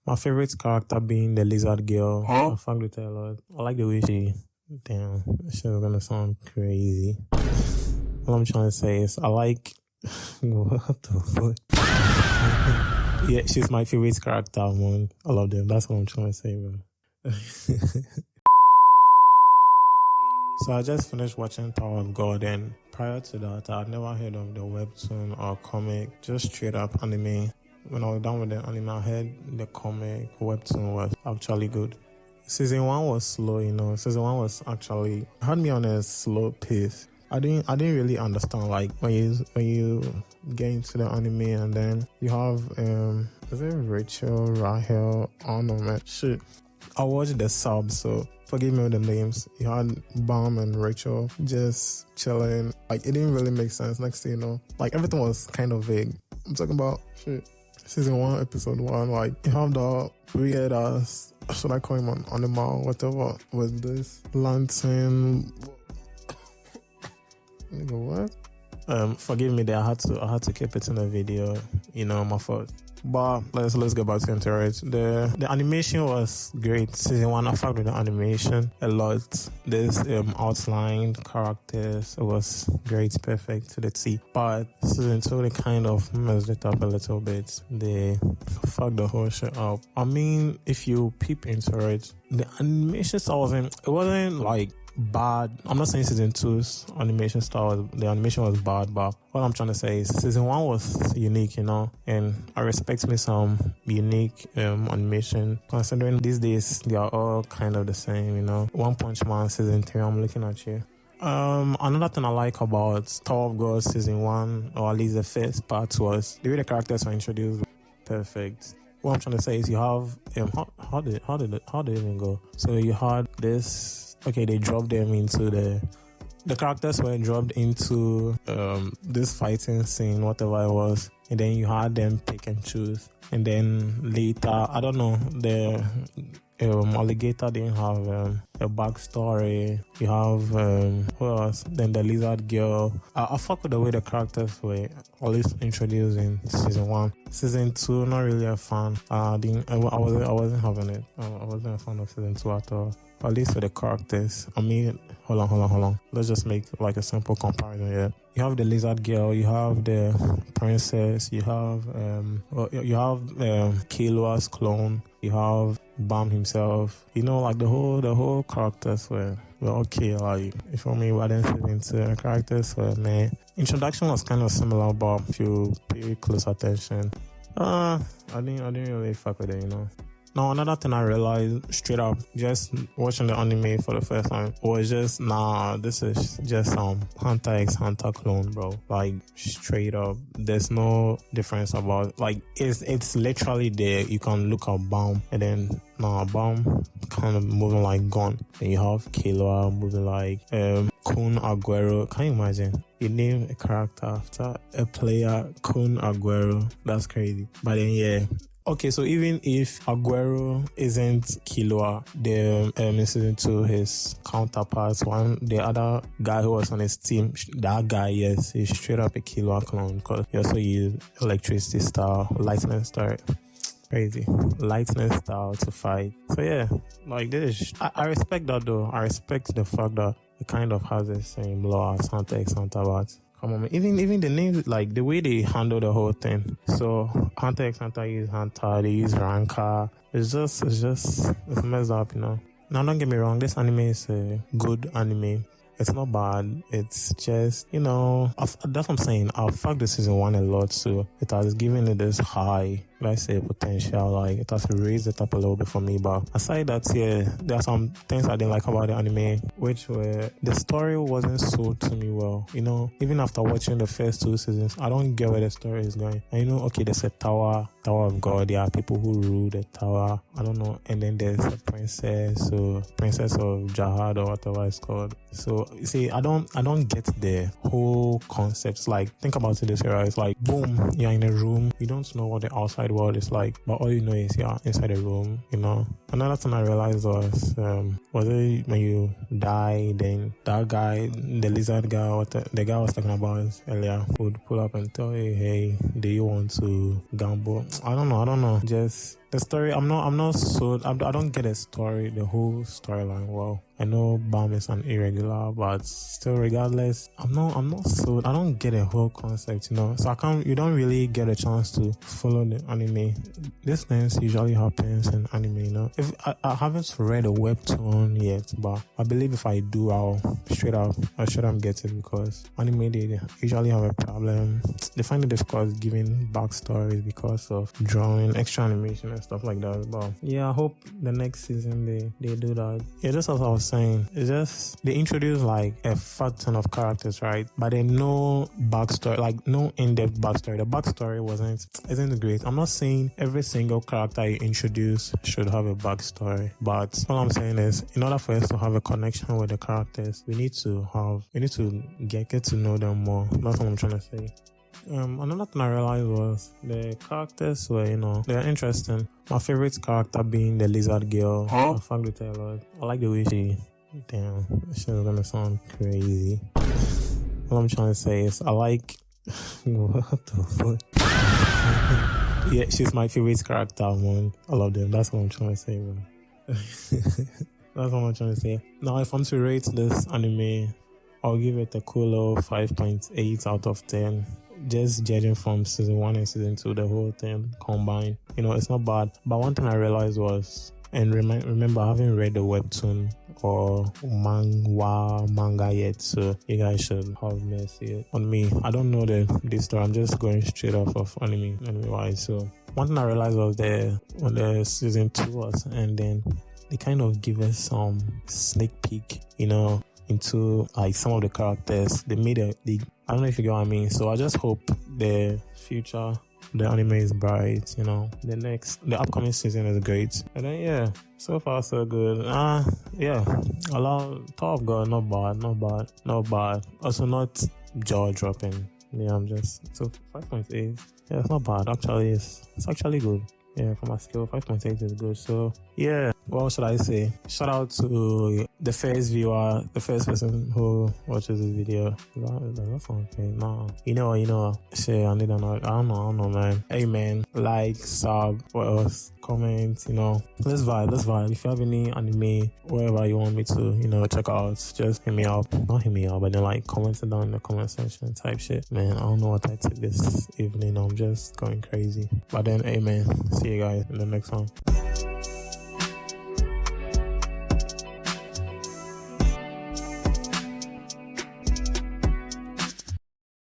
My favorite character being the lizard girl. I fucked with her a lot. I like the way she... Damn, she's gonna sound crazy. What I'm trying to say is I like... What the fuck? Yeah, she's my favorite character among all of them. That's what I'm trying to say, bro. So I just finished watching Tower of God, and prior to that, I'd never heard of the webtoon or comic, just straight up anime. When I was done with the anime, I heard the comic webtoon was actually good. Season 1 was slow, you know. Season 1 was actually had me on a slow pace. I didn't really understand, like when you get into the anime and then you have is it Rachel, Rahel? I don't know, man. Shit. I watched the sub, so forgive me with the names. You had Bam and Rachel just chilling. Like, it didn't really make sense. Next thing you know, like, everything was kind of vague. I'm talking about shit. Season 1, episode 1, like, you have the weird ass, should I call him an animal, whatever, with this lantern. Nigga, what? Forgive me there, I had to keep it in the video, you know, my fault. But let's go back into it. The animation was great. Season 1, I fucked with the animation a lot. This outlined characters, it was great, perfect to the T. But season 2, they kind of messed it up a little bit. They fucked the whole shit up. I mean, if you peep into it, the animation style wasn't like bad. I'm not saying season 2's animation style, the animation was bad, but what I'm trying to say is season 1 was unique, you know, and I respect me some unique animation, considering these days they are all kind of the same, you know. One Punch Man season 3, I'm looking at you. Another thing I like about Tower of God season 1, or at least the first part, was the way the characters were introduced. Perfect. What I'm trying to say is you have how did it even go? So you had this. Okay, they dropped them into the characters were dropped into this fighting scene, whatever it was, and then you had them pick and choose. And then later, I don't know, the alligator didn't have a backstory. You have who else? Then the lizard girl. I fuck with the way the characters were at least introduced in season 1. Season 2, not really a fan. I wasn't having it. I wasn't a fan of season 2 at all. At least for the characters. I mean, hold on. Let's just make like a simple comparison here. You have the lizard girl, you have the princess, you have Killua's clone, you have Bam himself. You know, like the whole characters were okay. Like, if for me, I didn't fit into the characters were, man. Introduction was kind of similar, but if you pay close attention, I didn't really fuck with it, you know. Now, another thing I realized straight up, just watching the anime for the first time, was just, this is just some Hunter x Hunter clone, bro. Like, straight up, there's no difference about, like, it's literally there. You can look at Bam, and then, Bam kind of moving like Gon. Then you have Killua moving like, khun Aguero. Can you imagine? You name a character after a player, khun Aguero. That's crazy. But then, yeah. Okay, so even if Aguero isn't Killua, in season 2, his counterparts, the other guy who was on his team, that guy, yes, he's straight up a Killua clone, because he also used electricity style, lightning style. Crazy. Lightning style to fight. So yeah, like this. I respect that though. I respect the fact that it kind of has the same law as Hunter x Hunter, but come on, man. Even the names, like the way they handle the whole thing. So Hunter x Hunter use Hunter, they use Ranka. It's messed up, you know. Now don't get me wrong, this anime is a good anime. It's not bad. It's just, you know, that's what I'm saying. I fucked the season 1 a lot, so it has given it this high, let's say, potential. Like, it has raised it up a little bit for me. But aside that, yeah, there are some things I didn't like about the anime, which were the story wasn't sold to me well. You know, even after watching the first 2 seasons, I don't get where the story is going. And you know, okay, there's a Tower of God. There are people who rule the tower. I don't know. And then there's a princess, so Princess of Jahad or whatever it's called. So you see, I don't get the whole concept. Like, think about it this way, right? It's like, boom, you're in a room. You don't know what the outside world is like, but all you know is you're inside a room, you know. Another thing I realized was it when you die, then that guy, the lizard guy, the guy I was talking about earlier, would pull up and tell you, hey, do you want to gamble? I don't know. Just The story, I don't get the story, the whole storyline well. I know Bam is an irregular, but still, regardless, I'm not sold. I don't get the whole concept, you know. So you don't really get a chance to follow the anime. These things usually happens in anime, you know. If I haven't read a webtoon yet, but I believe if I do, I'll straight up get it, because anime, they usually have a problem. They find it difficult giving backstories because of drawing, extra animation and stuff like that. But yeah, I hope the next season they do that. Yeah, just as I was saying, it's just they introduce like a fat ton of characters, right? But they no backstory, like no in-depth backstory. The backstory isn't great. I'm not saying every single character you introduce should have a backstory, but all I'm saying is, in order for us to have a connection with the characters, we need to get to know them more. That's what I'm trying to say. Another thing I realized was the characters were, they're interesting. My favorite character being the lizard girl. I fuck with her a lot. I like the way she's gonna sound crazy. What I'm trying to say is, I like what the fuck? Yeah, she's my favorite character among all of them. That's what I'm trying to say, bro. That's what I'm trying to say. Now, if I'm to rate this anime, I'll give it a cool 5.8 out of 10. Just judging from season 1 and season 2, the whole thing combined, it's not bad. But one thing I realized was, and remember, I haven't read the webtoon or manga yet, so you guys should have mercy on me. I don't know this story. I'm just going straight off of anime wise. So one thing I realized was when the season 2 was, and then they kind of give us some sneak peek, into like some of the characters. They made I don't know if you get what I mean. So I just hope the future, the anime is bright, the upcoming season is great. And then yeah, so far so good. Yeah, a lot top God, not bad. Also not jaw dropping. Yeah, I'm just 5.8. Yeah, it's not bad. Actually, it's actually good. Yeah, for my skill, 5.8 is good. So yeah, what should I say? Shout out to the first viewer, the first person who watches this video. That's okay. No, you know. Shit, I don't know, man. Hey, man, like, sub, what else? Comment, let's vibe. If you have any anime, wherever you want me to, check out, just hit me up. Not hit me up, but then comment it down in the comment section type shit. Man, I don't know what I took this evening. I'm just going crazy. But then, hey, man, see you guys in the next one.